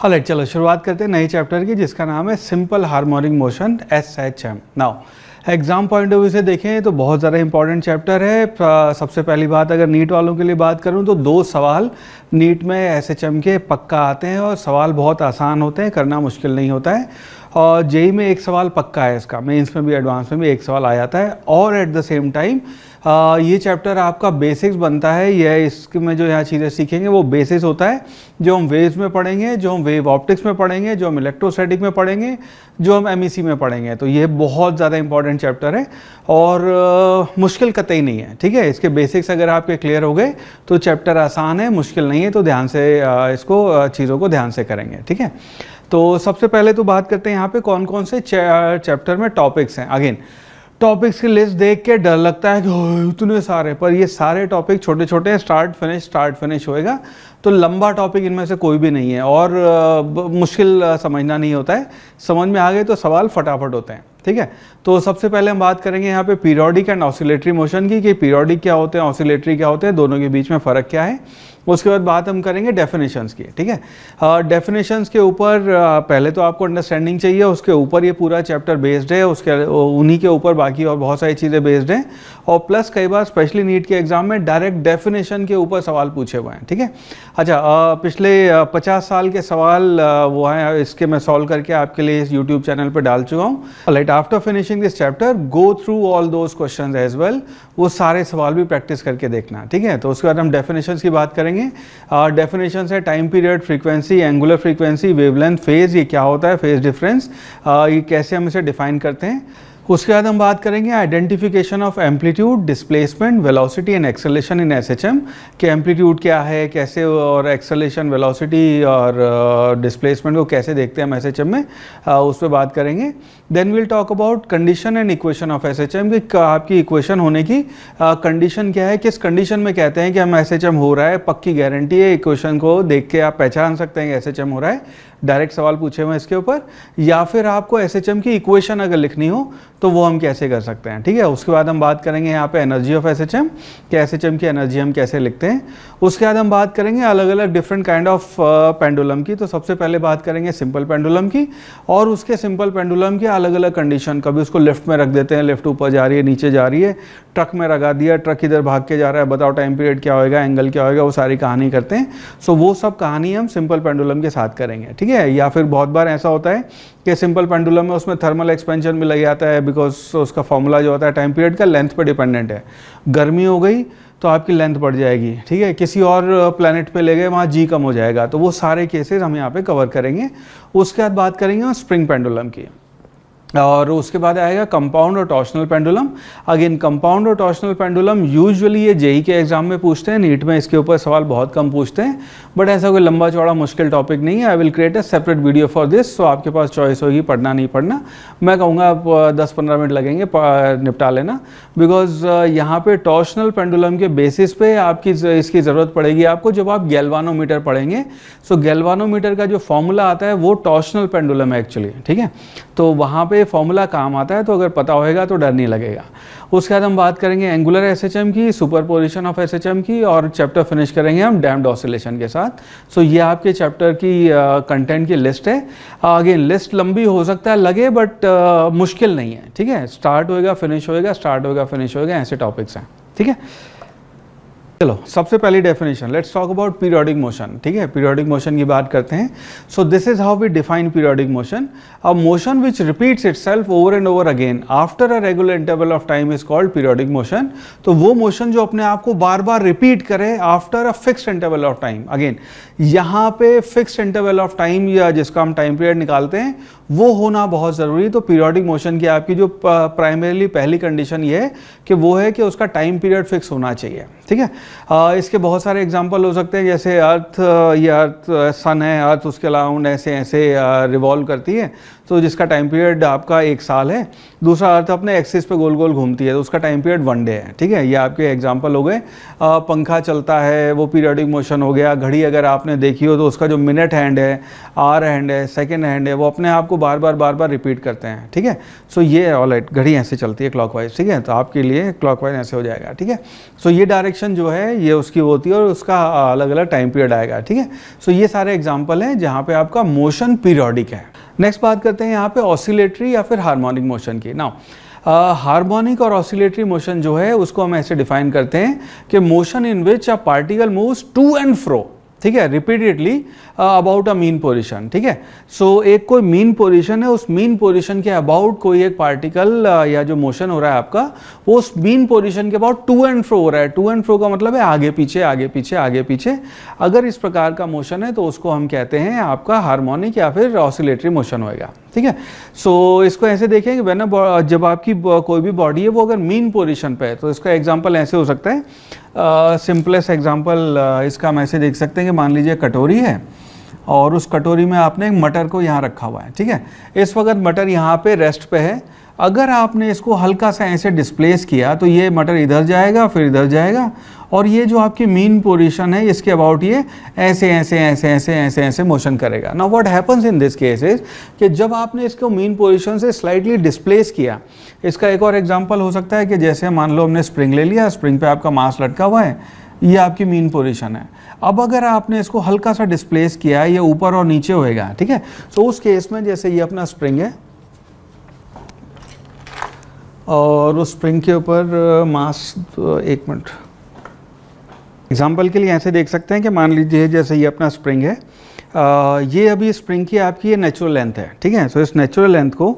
Alright, चलो शुरुआत करते हैं नए चैप्टर की जिसका नाम है simple harmonic motion SHM। Now exam point of view से देखें तो बहुत ज़्यादा इंपॉर्टेंट चैप्टर है। सबसे पहली बात अगर नीट वालों के लिए बात करूं तो 2 सवाल नीट में SHM के पक्का आते हैं और सवाल बहुत आसान होते हैं, करना मुश्किल नहीं होता है। और जेई में 1 सवाल पक्का है, इसका मेंस में भी एडवांस में भी 1 सवाल आ जाता है। और एट द सेम टाइम ये चैप्टर आपका बेसिक्स बनता है। यह इसमें जो यहाँ चीज़ें सीखेंगे वो बेसिक्स होता है जो हम वेव्स में पढ़ेंगे, जो हम वेव ऑप्टिक्स में पढ़ेंगे, जो हम इलेक्ट्रोस्टैटिक में पढ़ेंगे, जो हम MEC में पढ़ेंगे। तो ये बहुत ज़्यादा इंपॉर्टेंट चैप्टर है और मुश्किल कतई नहीं है, ठीक है। इसके बेसिक्स अगर आपके क्लियर हो गए तो चैप्टर आसान है, मुश्किल नहीं है। तो ध्यान से इसको चीज़ों को ध्यान से करेंगे, ठीक है। तो सबसे पहले तो बात करते हैं यहाँ पे कौन कौन से चैप्टर में टॉपिक्स हैं। अगेन टॉपिक्स की लिस्ट देख के डर लगता है कि इतने सारे, पर ये सारे टॉपिक छोटे छोटे स्टार्ट फिनिश होएगा। तो लंबा टॉपिक इनमें से कोई भी नहीं है और मुश्किल समझना नहीं होता है। समझ में आ गए तो सवाल फटाफट होते हैं, ठीक है। तो सबसे पहले हम बात करेंगे यहाँ पे पीरियोडिक एंड ऑसिलेटरी मोशन की, कि पीरियोडिक क्या होते हैं, ऑसिलेटरी क्या होते हैं, दोनों के बीच में फ़र्क क्या है। उसके बाद बात हम करेंगे डेफिनेशंस की, ठीक है। डेफिनेशंस के ऊपर पहले तो आपको अंडरस्टैंडिंग चाहिए, उसके ऊपर ये पूरा चैप्टर बेस्ड है, उसके उन्हीं के ऊपर बाकी और बहुत सारी चीज़ें बेस्ड हैं। और प्लस कई बार स्पेशली नीट के एग्जाम में डायरेक्ट डेफिनेशन के ऊपर सवाल पूछे हुए हैं, ठीक है। अच्छा, पिछले 50 साल के सवाल वो हैं, इसके मैं सॉल्व करके आपके लिए इस यूट्यूब चैनल पर डाल चुका हूँ। Right, after finishing this chapter go through all those questions as well, वो सारे सवाल भी प्रैक्टिस करके देखना, ठीक है। तो उसके बाद हम डेफिनेशंस की बात करेंगे। डेफिनेशंस है time period, frequency, angular frequency, wavelength, phase, ये क्या होता है, फेज डिफरेंस, ये कैसे हम इसे डिफाइन करते हैं। उसके बाद हम बात करेंगे identification of amplitude, displacement, velocity and acceleration in SHM, कि एम्पलीट्यूड क्या है, कैसे, और एक्सेलरेशन, वेलोसिटी और डिस्प्लेसमेंट को कैसे देखते हैं हम SHM में, उस पर बात करेंगे। Then will talk about condition and equation of SHM, कि आपकी इक्वेशन होने की कंडीशन क्या है, किस कंडीशन में कहते हैं कि हम SHM हो रहा है, पक्की गारंटी है। इक्वेशन को देख के आप पहचान सकते हैं कि SHM हो रहा है। डायरेक्ट सवाल पूछे हुए इसके ऊपर, या फिर आपको SHM की इक्वेशन अगर लिखनी हो तो वो हम कैसे कर सकते हैं, ठीक है। उसके बाद हम बात करेंगे यहाँ पे एनर्जी ऑफ SHM, कि SHM की एनर्जी हम कैसे लिखते हैं। उसके बाद हम बात करेंगे अलग अलग डिफरेंट काइंड ऑफ पेंडुलम की। तो सबसे पहले बात करेंगे सिंपल पेंडुलम की, और उसके सिंपल पेंडुलम की अलग अलग कंडीशन। कभी उसको लिफ्ट में रख देते हैं, लिफ्ट ऊपर जा रही है, नीचे जा रही है, ट्रक में लगा दिया, ट्रक इधर भाग के जा रहा है, बताओ टाइम पीरियड क्या होगा, एंगल क्या होगा, वो सारी कहानी करते हैं। सो वो सब कहानी हम सिंपल पेंडुलम के साथ करेंगे, ठीक है। या फिर बहुत बार ऐसा होता है कि सिंपल पेंडुलम में उसमें थर्मल एक्सपेंशन भी लग जाता है, बिकॉज उसका फॉर्मूला जो होता है टाइम पीरियड का लेंथ पे डिपेंडेंट है। गर्मी हो गई तो आपकी लेंथ बढ़ जाएगी, ठीक है। किसी और प्लैनेट पे ले गए, वहाँ G कम हो जाएगा। तो वो सारे केसेस हम यहाँ पे कवर करेंगे। उसके बाद बात करेंगे हम स्प्रिंग पेंडुलम की, और उसके बाद आएगा कंपाउंड और टॉर्शनल पेंडुलम। अगेन कंपाउंड और टॉर्शनल पेंडुलम यूजुअली ये जेई के एग्जाम में पूछते हैं, नीट में इसके ऊपर सवाल बहुत कम पूछते हैं, बट ऐसा कोई लंबा चौड़ा मुश्किल टॉपिक नहीं है। I will create a separate video for this, so आपके पास चॉइस होगी पढ़ना नहीं पढ़ना। मैं कहूँगा आप 10-15 मिनट लगेंगे निपटा लेना, बिकॉज यहाँ पे टॉर्शनल पेंडुलम के बेसिस पे आपकी इसकी ज़रूरत पड़ेगी आपको जब आप गैल्वानोमीटर पढ़ेंगे। सो गैल्वानोमीटर का जो फॉर्मूला आता है वो टॉर्शनल पेंडुलम है एक्चुअली, ठीक है। तो वहाँ पे फॉर्मूला काम आता है, तो अगर पता होएगा तो डर नहीं लगेगा। उसके बाद हम बात करेंगे एंगुलर SHM की, सुपरपोजिशन ऑफ SHM की, और चैप्टर फिनिश करेंगे हम डैम्प्ड ऑसिलेशन के साथ। सो ये आपके चैप्टर की कंटेंट की लिस्ट है। अगेन लिस्ट लंबी हो सकता है लगे, बट मुश्किल नहीं है, ठीक है। स्टार्ट होएगा फिनिश होएगा, स्टार्ट होएगा फिनिश होएगा, ऐसे टॉपिक्स हैं, ठीक है। चलो सबसे पहली definition, let's talk about periodic motion, ठीक है। पीरियोडिक मोशन की बात करते हैं। So this is how we define periodic motion, a motion which repeats itself over and over again after a regular interval of time is called periodic motion. तो वो motion जो अपने आप को बार बार रिपीट करे after a fixed interval of time. Again यहाँ पे फिक्स्ड इंटरवल ऑफ टाइम, या जिसका हम टाइम पीरियड निकालते हैं, वो होना बहुत ज़रूरी। तो पीरियोडिक मोशन की आपकी जो प्राइमरीली पहली कंडीशन ये है कि वो है कि उसका टाइम पीरियड फिक्स होना चाहिए, ठीक है। इसके बहुत सारे एग्जांपल हो सकते हैं, जैसे अर्थ, ये अर्थ सन है, अर्थ उसके अराउंड ऐसे ऐसे रिवॉल्व करती है, तो जिसका टाइम पीरियड आपका 1 साल है। दूसरा अर्थ अपने एक्सिस पे गोल गोल घूमती है, तो उसका टाइम पीरियड 1 डे है, ठीक है। ये आपके एग्जांपल हो गए। पंखा चलता है, वो पीरियोडिक मोशन हो गया। घड़ी अगर आपने देखी हो तो उसका जो मिनट हैंड है, आवर हैंड है, सेकेंड हैंड है, वो अपने आप को बार बार रिपीट करते हैं, ठीक है। सो ये ऑलराइट, घड़ी ऐसे चलती है क्लॉकवाइज, ठीक है। तो आपके लिए क्लॉकवाइज ऐसे हो जाएगा, ठीक है। सो ये डायरेक्शन जो है है ये उसकी होती है और उसका अलग अलग टाइम पीरियड आएगा, ठीक है। सो ये सारे एग्जांपल हैं जहाँ पे आपका मोशन पीरियोडिक है। नेक्स्ट बात करते हैं यहाँ पे ऑसिलेटरी या फिर हार्मोनिक मोशन की। नाउ हार्मोनिक और ऑसिलेटरी मोशन जो है उसको हम ऐसे डिफाइन करते हैं कि motion in which a particle moves to and fro, ठीक है, repeatedly about a mean position, ठीक है। सो एक कोई मीन पोजीशन है, उस मीन पोजीशन के अबाउट कोई एक पार्टिकल या जो मोशन हो रहा है आपका वो उस मीन पोजीशन के अबाउट टू एंड फ्रो हो रहा है। टू एंड फ्रो का मतलब है आगे पीछे आगे पीछे आगे पीछे। अगर इस प्रकार का मोशन है तो उसको हम कहते हैं आपका हार्मोनिक या फिर ऑसिलेटरी मोशन होएगा, ठीक है। सो इसको ऐसे देखें कि जब आपकी कोई भी बॉडी है वो अगर मीन पोजीशन पे है तो इसका एग्जांपल ऐसे हो सकता है, सिंपलेस्ट एग्जांपल इसका हम ऐसे देख सकते हैं कि मान लीजिए कटोरी है और उस कटोरी में आपने एक मटर को यहाँ रखा हुआ है, ठीक है। इस वक्त मटर यहाँ पे रेस्ट पे है। अगर आपने इसको हल्का सा ऐसे डिस्प्लेस किया तो ये मटर इधर जाएगा फिर इधर जाएगा और ये जो आपकी मीन पोजीशन है इसके अबाउट ये ऐसे ऐसे ऐसे ऐसे ऐसे ऐसे मोशन करेगा। Now what happens in this case is कि जब आपने इसको मीन पोजीशन से स्लाइटली डिस्प्लेस किया, इसका एक और एग्जांपल हो सकता है कि जैसे मान लो हमने स्प्रिंग ले लिया, स्प्रिंग पे आपका मास लटका हुआ है, ये आपकी मीन पोजीशन है। अब अगर आपने इसको हल्का सा डिस्प्लेस किया, ये ऊपर और नीचे होएगा, ठीक है। सो उस केस में जैसे ये अपना स्प्रिंग है और उस स्प्रिंग के ऊपर मास, एक मिनट, एग्जाम्पल के लिए ऐसे देख सकते हैं कि मान लीजिए जैसे ये अपना स्प्रिंग है, ये अभी स्प्रिंग की आपकी ये नेचुरल लेंथ है, ठीक है। सो इस नेचुरल लेंथ को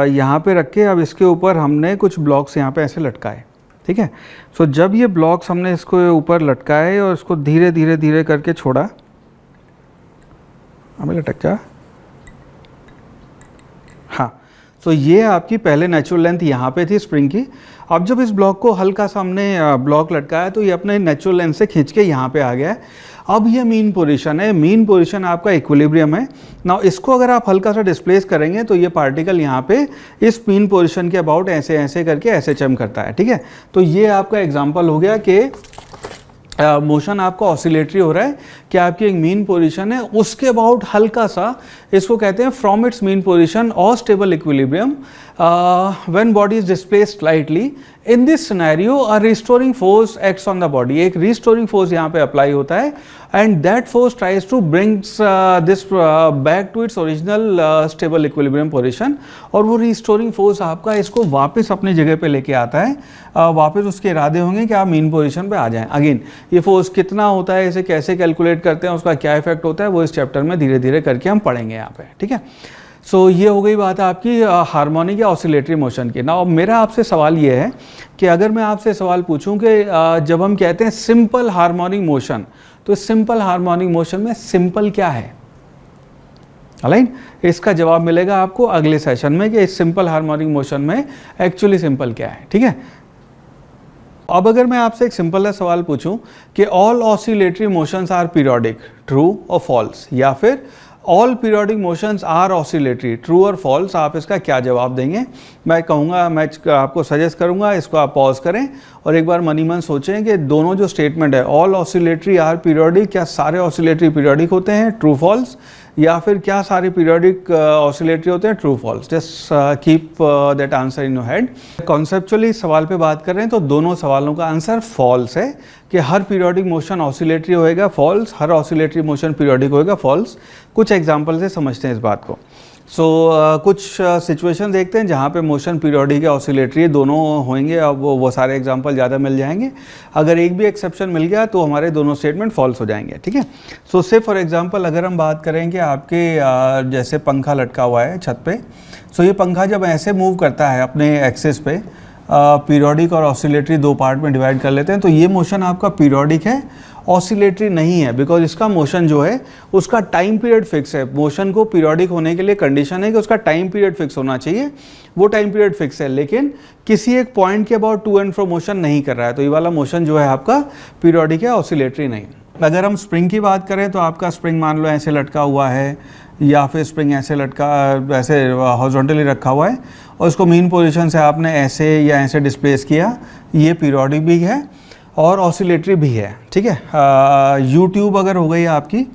यहाँ पे रख के अब इसके ऊपर हमने कुछ ब्लॉक्स यहाँ पे ऐसे लटकाए, ठीक है। सो जब ये ब्लॉक्स हमने इसको ऊपर लटकाए और इसको धीरे धीरे धीरे करके छोड़ा, हमें लटक जा, हाँ। सो ये आपकी पहले नेचुरल लेंथ यहाँ पे थी स्प्रिंग की। अब जब इस ब्लॉक को हल्का सा हमने ब्लॉक लटकाया तो ये अपने नेचुरल लेंथ से खींच के यहाँ पे आ गया है। अब ये मीन पोजीशन है, मीन पोजीशन आपका इक्विलिब्रियम है। नाउ इसको अगर आप हल्का सा डिस्प्लेस करेंगे तो ये पार्टिकल यहाँ पे इस मीन पोजीशन के अबाउट ऐसे ऐसे करके ऐसे चम करता है, ठीक है। तो ये आपका एग्जाम्पल हो गया कि मोशन आपका ऑसिलेटरी हो रहा है कि आपकी एक मीन पोजीशन है उसके अबाउट हल्का सा, इसको कहते हैं फ्रॉम इट्स मीन पोजीशन और stable equilibrium when body is displaced slightly. In this scenario a restoring force acts on the body, एक रिस्टोरिंग फोर्स यहाँ पे अप्लाई होता है and that force tries to brings this back to its original stable equilibrium position. और वो restoring force आपका इसको वापस अपनी जगह पे लेके आता है। वापस उसके इरादे होंगे कि आप मीन पोजीशन पे आ जाएं। अगेन ये फोर्स कितना होता है, इसे कैसे कैलकुलेट करते हैं, उसका क्या इफेक्ट होता है, वो इस चैप्टर में धीरे धीरे करके हम पढ़ेंगे यहाँ पे, ठीक है। सो ये हो गई बात आपकी हार्मोनिक या ऑसिलेटरी मोशन की। नाउ मेरा आपसे सवाल ये है कि अगर मैं आपसे सवाल पूछूं कि जब हम कहते हैं सिंपल हार्मोनिक मोशन, तो सिंपल हार्मोनिक मोशन में सिंपल क्या है? ऑलराइट, इसका जवाब मिलेगा आपको अगले सेशन में कि इस सिंपल हार्मोनिक मोशन में एक्चुअली सिंपल क्या है, ठीक है। अब अगर मैं आपसे एक सिंपल सा सवाल पूछूं कि all oscillatory motions are periodic, true और फॉल्स, या फिर all periodic motions are oscillatory, true और फॉल्स, आप इसका क्या जवाब देंगे? मैं कहूँगा, मैं आपको सजेस्ट करूँगा इसको आप पॉज करें और एक बार मनी मन सोचें कि दोनों जो स्टेटमेंट है ऑल ऑसिलेटरी आर पीरियोडिक, क्या सारे ऑसिलेटरी पीरियोडिक होते हैं, ट्रू फॉल्स, या फिर क्या सारे पीरियोडिक ऑसिलेटरी होते हैं, true false. Just keep that answer in your head. Conceptually सवाल पे बात कर रहे हैं तो दोनों सवालों का आंसर फॉल्स है कि हर पीरियोडिक मोशन ऑसिलेटरी होएगा, फॉल्स, हर ऑसिलेटरी मोशन पीरियोडिक होएगा, फॉल्स। कुछ एग्जांपल से समझते हैं इस बात को। सो कुछ सिचुएशन देखते हैं जहाँ पे मोशन पीरियोडिक या ऑसिलेटरी दोनों होंगे। अब वो सारे एग्जांपल ज़्यादा मिल जाएंगे। अगर एक भी एक्सेप्शन मिल गया तो हमारे दोनों स्टेटमेंट फॉल्स हो जाएंगे, ठीक है। सो से फॉर एग्जांपल अगर हम बात करें कि आपके जैसे पंखा लटका हुआ है छत पे, सो ये पंखा जब ऐसे मूव करता है अपने एक्सिस पे, पीरियोडिक और ऑसिलेटरी दो पार्ट में डिवाइड कर लेते हैं, तो ये मोशन आपका पीरियोडिक है, ऑसिलेटरी नहीं है, बिकॉज इसका मोशन जो है उसका टाइम पीरियड फिक्स है। मोशन को पीरियोडिक होने के लिए कंडीशन है कि उसका टाइम पीरियड फिक्स होना चाहिए, वो टाइम पीरियड फिक्स है, लेकिन किसी एक पॉइंट के about to and fro motion नहीं कर रहा है, तो ये वाला मोशन जो है आपका पीरियोडिक है, ऑसिलेटरी नहीं। अगर हम स्प्रिंग की बात करें तो आपका स्प्रिंग मान लो ऐसे लटका हुआ है या फिर स्प्रिंग ऐसे ऐसे हॉरिजॉन्टली रखा हुआ है और उसको मीन पोजीशन से आपने ऐसे या ऐसे डिस्प्लेस किया, ये पीरियोडिक भी है और ऑसिलेटरी भी है, ठीक है। यूट्यूब अगर हो गई आपकी,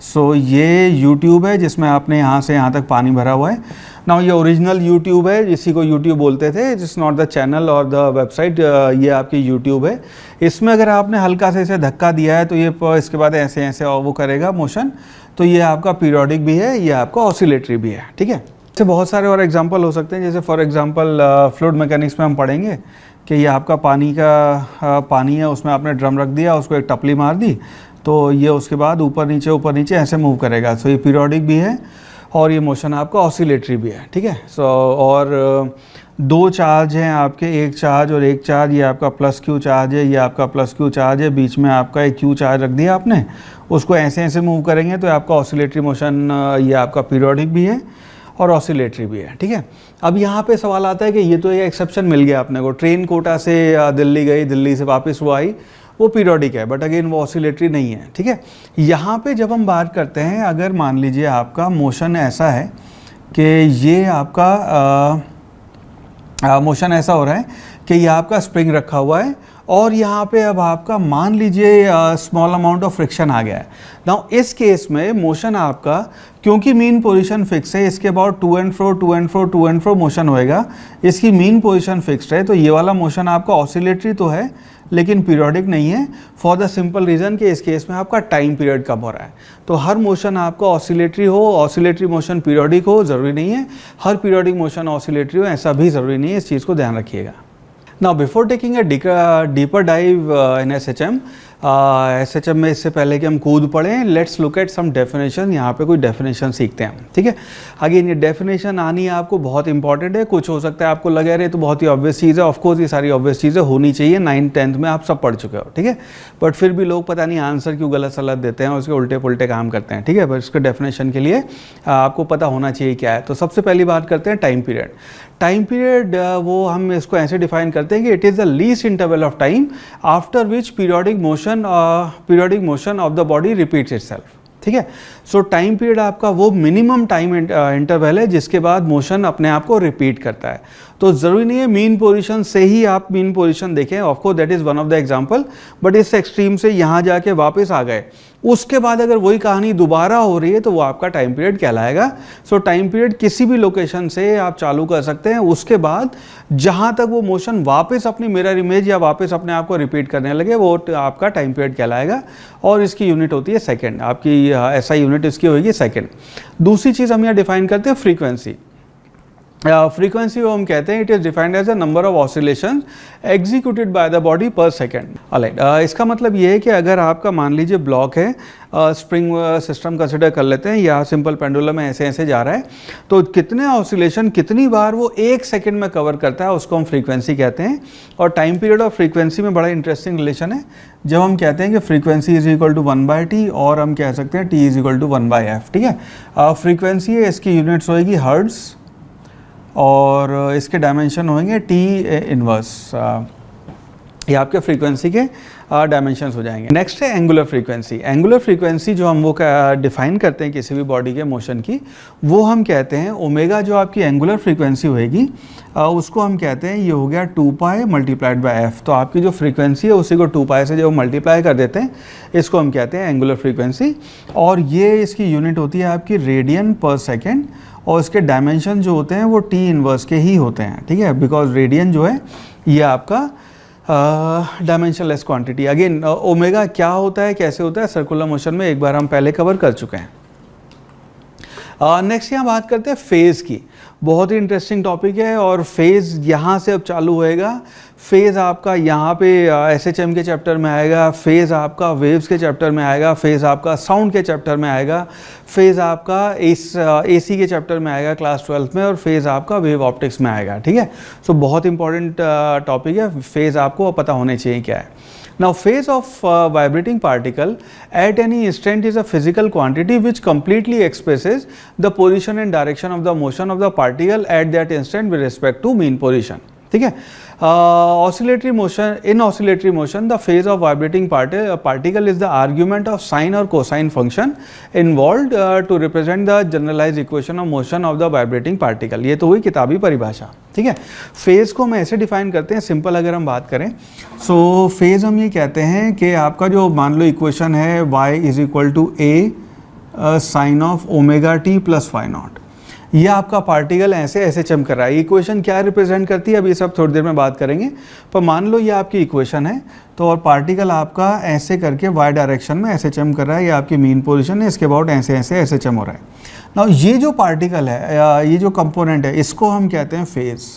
सो ये यूट्यूब है जिसमें आपने यहाँ से यहाँ तक पानी भरा हुआ है। नाउ ये ओरिजिनल यूट्यूब है, जिसी को यूट्यूब बोलते थे, इट्स नॉट द चैनल और द वेबसाइट, ये आपकी यूट्यूब है। इसमें अगर आपने हल्का से इसे धक्का दिया है तो ये इसके बाद ऐसे ऐसे वो करेगा मोशन, तो ये आपका पीरियोडिक भी है, ये आपका ऑसिलेटरी भी है, ठीक है। इससे बहुत सारे और एग्जांपल हो सकते हैं, जैसे फॉर एग्जांपल फ्लूइड मैकेनिक्स में हम पढ़ेंगे कि ये आपका पानी है, उसमें आपने ड्रम रख दिया, उसको एक टपली मार दी, तो ये उसके बाद ऊपर नीचे ऐसे मूव करेगा। सो ये पीरियोडिक भी है और ये मोशन आपका ऑसिलेटरी भी है, ठीक है। सो और दो चार्ज हैं आपके, एक चार्ज और एक चार्ज, ये आपका प्लस क्यू चार्ज है, ये आपका प्लस क्यू चार्ज है, बीच में आपका एक क्यू चार्ज रख दिया आपने, उसको ऐसे ऐसे मूव करेंगे तो आपका ऑसिलेटरी मोशन, ये आपका पीरियोडिक भी है और ऑसिलेटरी भी है, ठीक है। अब यहाँ पे सवाल आता है कि ये तो ये एक्सेप्शन मिल गया अपने को, ट्रेन कोटा से दिल्ली गई, दिल्ली से वापस वो आई, वो पीरियोडिक है, बट अगेन वो ऑसिलेटरी नहीं है, ठीक है। यहाँ पे जब हम बात करते हैं, अगर मान लीजिए आपका मोशन ऐसा है कि ये आपका मोशन ऐसा हो रहा है कि ये आपका स्प्रिंग रखा हुआ है और यहाँ पे अब आपका मान लीजिए स्मॉल अमाउंट ऑफ फ्रिक्शन आ गया है। नाउ इस केस में मोशन आपका, क्योंकि मीन पोजीशन फिक्स है, इसके about to and fro motion होएगा, इसकी मीन पोजीशन फिक्स्ड है, तो ये वाला मोशन आपका ऑसिलेटरी तो है लेकिन पीरियोडिक नहीं है, फॉर द सिंपल रीज़न कि इस केस में आपका टाइम पीरियड कम हो रहा है। तो हर मोशन आपका ऑसिलेटरी हो, ऑसिलेटरी मोशन पीरियोडिक हो, ज़रूरी नहीं है, हर पीरियोडिक मोशन ऑसिलेटरी हो, ऐसा भी ज़रूरी नहीं है, इस चीज़ को ध्यान रखिएगा। Now before taking a deeper dive in SHM, SHM में इससे पहले कि हम कूद पड़ें, let's look at some definition. यहाँ पे कोई डेफिनेशन सीखते हैं, ठीक है। अगेन ये डेफिनेशन आनी है आपको बहुत इंपॉर्टेंट है। कुछ हो सकता है आपको लगे रहे तो बहुत ही ऑब्वियस चीज़ है, ऑफकोर्स ये सारी ऑब्वियस चीज़ें होनी चाहिए, 9th 10th में आप सब पढ़ चुके हो, ठीक है। बट फिर भी लोग पता नहीं आंसर क्यों गलत सलत देते हैं, उसके उल्टे पुल्टे काम करते हैं, ठीक है। बट इसके डेफिनेशन के लिए आपको पता होना चाहिए क्या है। तो सबसे पहली बात करते हैं टाइम पीरियड। टाइम पीरियड वो हम इसको ऐसे डिफाइन करते हैं कि it is the least interval of time after which periodic motion of the body repeats itself, ठीक है। सो टाइम पीरियड आपका वो मिनिमम टाइम इंटरवल है जिसके बाद मोशन अपने आप को रिपीट करता है। तो ज़रूरी नहीं है मीन पोजीशन से ही आप मीन पोजीशन देखें, of course that is one of the example, but इस एक्सट्रीम से यहाँ जाके वापस आ गए, उसके बाद अगर वही कहानी दोबारा हो रही है तो वो आपका टाइम पीरियड कहलाएगा। सो टाइम पीरियड किसी भी लोकेशन से आप चालू कर सकते हैं, उसके बाद जहाँ तक वो मोशन वापस अपनी मिरर इमेज या वापस अपने आप को रिपीट करने लगे वो आपका टाइम पीरियड कहलाएगा। और इसकी यूनिट होती है सेकेंड, आपकी ऐसा यूनिट इसकी होगी सेकेंड। दूसरी चीज़ हम यहाँ डिफाइन करते हैं फ्रीक्वेंसी। फ्रीक्वेंसी को हम कहते हैं it is defined as the number of oscillation executed by the body per second. Alright, इसका मतलब ये है कि अगर आपका मान लीजिए ब्लॉक है, स्प्रिंग सिस्टम कंसिडर कर लेते हैं, या सिंपल पेंडुलम ऐसे ऐसे जा रहा है, तो कितने ऑसिलेशन कितनी बार वो 1 सेकेंड में कवर करता है उसको हम फ्रीक्वेंसी कहते हैं। और टाइम पीरियड और फ्रीक्वेंसी में बड़ा इंटरेस्टिंग रिलेशन है। जब हम कहते हैं कि frequency is equal to 1/t और हम कह सकते हैं t is equal to 1/f, ठीक है। फ्रीक्वेंसी है, इसकी यूनिट्स होएगी हर्ट्ज़ और इसके डायमेंशन होंगे टी इनवर्स, ये आपके फ्रीक्वेंसी के डायमेंशंस हो जाएंगे। नेक्स्ट है एंगुलर फ्रीक्वेंसी। एंगुलर फ्रीक्वेंसी जो हम वो डिफाइन करते हैं किसी भी बॉडी के मोशन की, वो हम कहते हैं ओमेगा। जो आपकी एंगुलर फ्रीक्वेंसी होएगी उसको हम कहते हैं ये हो गया 2π मल्टीप्लाइड बाय f। तो आपकी जो फ्रीक्वेंसी है उसी को 2π से जो मल्टीप्लाई कर देते हैं, इसको हम कहते हैं एंगुलर फ्रीक्वेंसी। और ये इसकी यूनिट होती है आपकी रेडियन पर सेकेंड, और इसके डायमेंशन जो होते हैं वो टी इनवर्स के ही होते हैं, ठीक है। बिकॉज रेडियन जो है ये आपका डायमेंशनलेस क्वांटिटी। अगेन ओमेगा क्या होता है, कैसे होता है, सर्कुलर मोशन में एक बार हम पहले कवर कर चुके हैं। नेक्स्ट यहाँ बात करते हैं फेज़ की। बहुत ही इंटरेस्टिंग टॉपिक है और फेज़ यहाँ से अब चालू होएगा। फेज़ आपका यहाँ पे SHM के चैप्टर में आएगा, फेज़ आपका वेव्स के चैप्टर में आएगा, फेज़ आपका साउंड के चैप्टर में आएगा, फेज़ आपका AC के चैप्टर में आएगा क्लास 12th में, और फेज़ आपका वेव ऑप्टिक्स में आएगा, ठीक है। सो बहुत इंपॉर्टेंट टॉपिक है, फेज़ आपको पता होने चाहिए क्या है। Now phase of vibrating particle at any instant is a physical quantity which completely expresses the position and direction of the motion of the particle at that instant with respect to mean position, ठीक है। Oscillatory motion, in oscillatory motion the phase of vibrating particle is the argument of sine or cosine function involved to represent the generalized equation of motion of the vibrating particle। ये तो हुई किताबी परिभाषा, ठीक है। Phase को हम ऐसे डिफाइन करते हैं, सिंपल अगर हम बात करें, सो फेज़ हम ये कहते हैं कि आपका जो मान लो इक्वेशन है y is equal to a sine of omega t plus phi naught. ये आपका पार्टिकल ऐसे एसएचएम कर रहा है। इक्वेशन क्या रिप्रेजेंट करती है, अब ये सब थोड़ी देर में बात करेंगे। पर मान लो ये आपकी इक्वेशन है, तो और पार्टिकल आपका ऐसे करके वाई डायरेक्शन में एसएचएम कर रहा है, ये आपकी मीन पोजीशन है, इसके अबाउट ऐसे ऐसे एसएचएम हो रहा है। नाउ ये जो पार्टिकल है, ये जो कंपोनेंट है, इसको हम कहते हैं फेज।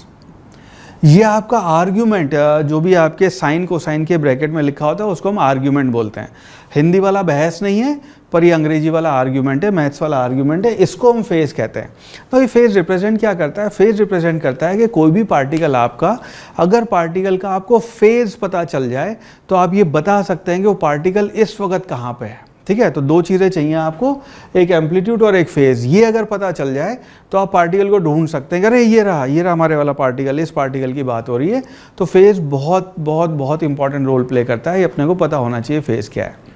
ये आपका आर्ग्यूमेंट, जो भी आपके साइन कोसाइन के ब्रैकेट में लिखा होता है उसको हम आर्ग्यूमेंट बोलते हैं। हिंदी वाला बहस नहीं है, पर ये अंग्रेजी वाला आर्ग्यूमेंट है, मैथ्स वाला आर्ग्यूमेंट है, इसको हम फेज कहते हैं। तो ये फेज रिप्रेजेंट क्या करता है? फेज रिप्रेजेंट करता है कि कोई भी पार्टिकल आपका, अगर पार्टिकल का आपको फेज पता चल जाए तो आप ये बता सकते हैं कि वो पार्टिकल इस वक्त कहाँ पे है। ठीक है, तो दो चीज़ें चाहिए आपको, एक एम्पलीट्यूड और एक फेज। ये अगर पता चल जाए तो आप पार्टिकल को ढूंढ सकते हैं, अरे ये रहा हमारे वाला पार्टिकल, इस पार्टिकल की बात हो रही है। तो फेज बहुत बहुत बहुत इंपॉर्टेंट रोल प्ले करता है, ये अपने को पता होना चाहिए फेज क्या है।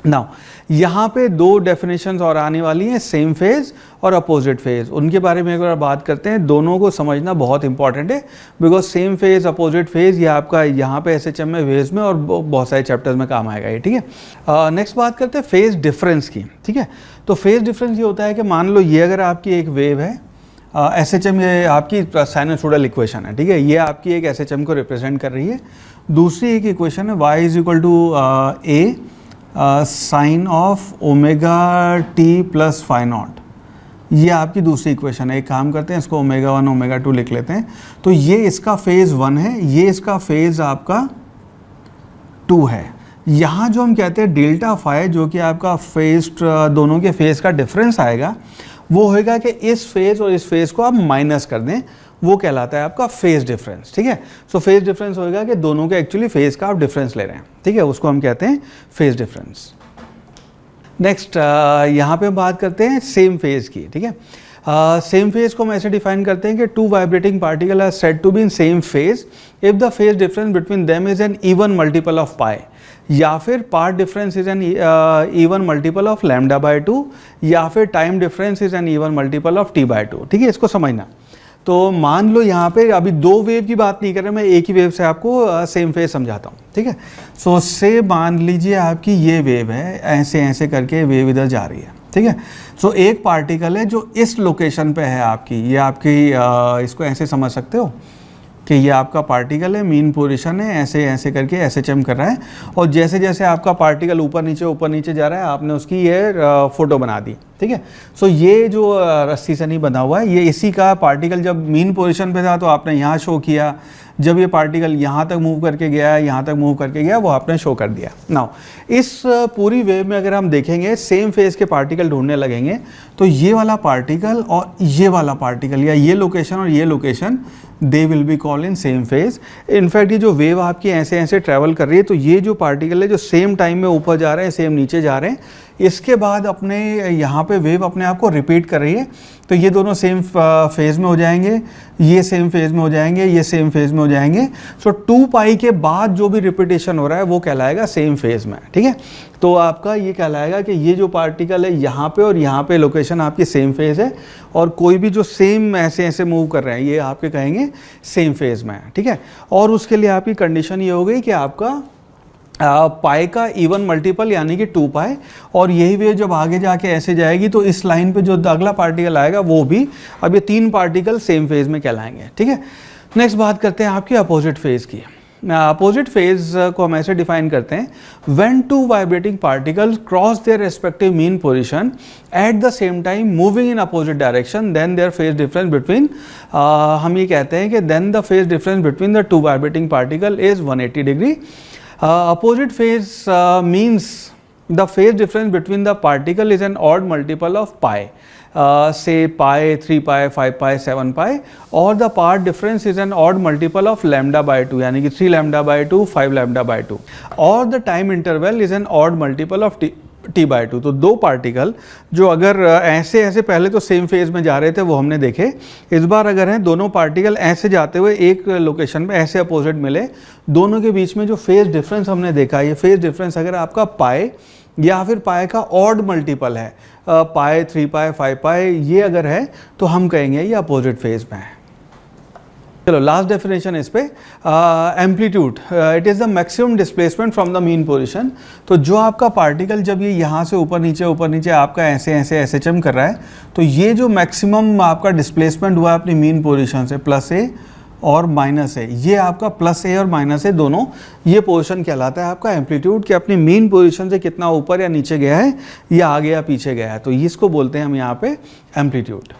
नाउ यहाँ पे दो डेफिनेशंस और आने वाली हैं, सेम फेज और अपोजिट फेज। उनके बारे में एक बार बात करते हैं। दोनों को समझना बहुत इंपॉर्टेंट है, because same phase opposite phase ये आपका यहाँ पे एसएचएम में, वेव्स में और बहुत सारे चैप्टर्स में काम आएगा ये। ठीक है, नेक्स्ट बात करते हैं फेज डिफरेंस की। ठीक है, तो फेज डिफरेंस ये होता है कि मान लो ये अगर आपकी एक वेव है, एसएचएम ये आपकी साइनसोइडल इक्वेशन है। ठीक है, ये आपकी एक एसएचएम को रिप्रेजेंट कर रही है। दूसरी एक इक्वेशन है y is equal to a sine of omega t plus phi naught. ये आपकी दूसरी इक्वेशन है। एक काम करते हैं, इसको ओमेगा 1 ओमेगा 2 लिख लेते हैं। तो ये इसका फेज 1 है, ये इसका फेज आपका 2 है। यहाँ जो हम कहते हैं डेल्टा फाई, जो कि आपका फेज, दोनों के फेज का डिफरेंस आएगा, वो होएगा कि इस फेज और इस फेज को आप माइनस कर दें, वो कहलाता है आपका फेज डिफरेंस। ठीक है, सो फेज डिफरेंस होएगा कि दोनों के एक्चुअली फेज का आप डिफरेंस ले रहे हैं। ठीक है, उसको हम कहते हैं फेज डिफरेंस। नेक्स्ट यहाँ पे हम बात करते हैं सेम फेज की। ठीक है, सेम फेज को हम ऐसे डिफाइन करते हैं कि two vibrating particle are said to be in same phase if the phase difference between them is an even multiple of pi, या फिर part difference is an even multiple of lambda by 2, या फिर time difference is an even multiple of T by 2। ठीक है, इसको समझना। तो मान लो यहाँ पे अभी दो वेव की बात नहीं कर रहे, मैं एक ही वेव से आपको सेम फेज समझाता हूँ। ठीक है, सो से मान लीजिए आपकी ये वेव है, ऐसे ऐसे करके वेव इधर जा रही है। ठीक है, सो एक पार्टिकल है जो इस लोकेशन पे है आपकी, ये आपकी इसको ऐसे समझ सकते हो कि ये आपका पार्टिकल है, मीन पोजीशन है, ऐसे ऐसे करके एसएचएम कर रहा है। और जैसे जैसे आपका पार्टिकल ऊपर नीचे जा रहा है, आपने उसकी ये फोटो बना दी। ठीक है, सो ये जो रस्सी से नहीं बना हुआ है, ये इसी का पार्टिकल जब मीन पोजीशन पे था तो आपने यहाँ शो किया, जब ये पार्टिकल यहाँ तक मूव करके गया, यहाँ तक मूव करके गया, वो आपने शो कर दिया। नाउ इस पूरी वेव में अगर हम देखेंगे, सेम फेज के पार्टिकल ढूंढने लगेंगे, तो ये वाला पार्टिकल और ये वाला पार्टिकल, या ये लोकेशन और ये location, they will be called in same phase. In fact ये जो वेव आपकी ऐसे ऐसे ट्रैवल कर रही है, तो ये जो पार्टिकल है जो सेम टाइम में ऊपर जा रहे हैं, सेम नीचे जा रहे हैं, इसके बाद अपने यहाँ पे वेव अपने आप को रिपीट कर रही है, तो ये दोनों सेम फेज में हो जाएंगे, ये सेम फेज में हो जाएंगे, ये सेम फेज में हो जाएंगे। सो 2 पाई के बाद जो भी रिपीटेशन हो रहा है वो कहलाएगा सेम फेज में। ठीक है, तो आपका ये कहलाएगा कि ये जो पार्टिकल है यहाँ पे और यहाँ पे लोकेशन आपकी सेम फेज है, और कोई भी जो सेम ऐसे ऐसे मूव कर रहे हैं, ये आपके कहेंगे सेम फेज में है। ठीक है, और उसके लिए आपकी कंडीशन ये हो गई कि आपका पाई का इवन मल्टीपल यानी कि 2 पाई, और यही वेव जब आगे जाके ऐसे जाएगी तो इस लाइन पे जो अगला पार्टिकल आएगा वो भी, अब ये 3 पार्टिकल सेम फेज में कहलाएंगे। ठीक है, नेक्स्ट बात करते हैं आपकी अपोजिट फेज की। अपोजिट फेज को हम ऐसे डिफाइन करते हैं, when 2 vibrating particles cross their respective mean position at the same time moving in opposite direction, then their phase difference between, हम ये कहते हैं कि then the phase difference between the 2 vibrating particle is 180 degree. Opposite phase means the phase difference between the particle is an odd multiple of pi, say pi, 3 pi, 5 pi, 7 pi, or the part difference is an odd multiple of lambda by 2 यानी कि 3 lambda by 2, 5 lambda by 2, or the time interval is an odd multiple of t by 2। तो दो particle जो अगर ऐसे ऐसे पहले तो सेम फेज में जा रहे थे वो हमने देखे, इस बार अगर हैं दोनों पार्टिकल ऐसे जाते हुए एक लोकेशन पे ऐसे अपोजिट मिले, दोनों के बीच में जो फेज डिफरेंस हमने देखा, ये फेज डिफरेंस अगर आपका पाई या फिर पाई का ऑड मल्टीपल है, पाई, 3 पाई, 5 पाई, ये अगर है तो हम कहेंगे ये अपोजिट फेज में है। चलो लास्ट डेफिनेशन इस पे, amplitude it is the maximum displacement from the mean position. तो जो आपका पार्टिकल जब ये यहाँ से ऊपर नीचे आपका ऐसे ऐसे ऐसे चम कर रहा है, तो ये जो मैक्सिमम आपका डिस्प्लेसमेंट हुआ है अपनी मीन पोजीशन से, प्लस ए और माइनस ए, ये आपका प्लस ए और माइनस ए दोनों, ये पोजीशन कहलाता है आपका एम्पलीट्यूड, कि अपनी मीन पोजीशन से कितना ऊपर या नीचे गया है, या आगे या पीछे गया है, तो इसको बोलते हैं हम यहाँ पे एम्पलीट्यूड।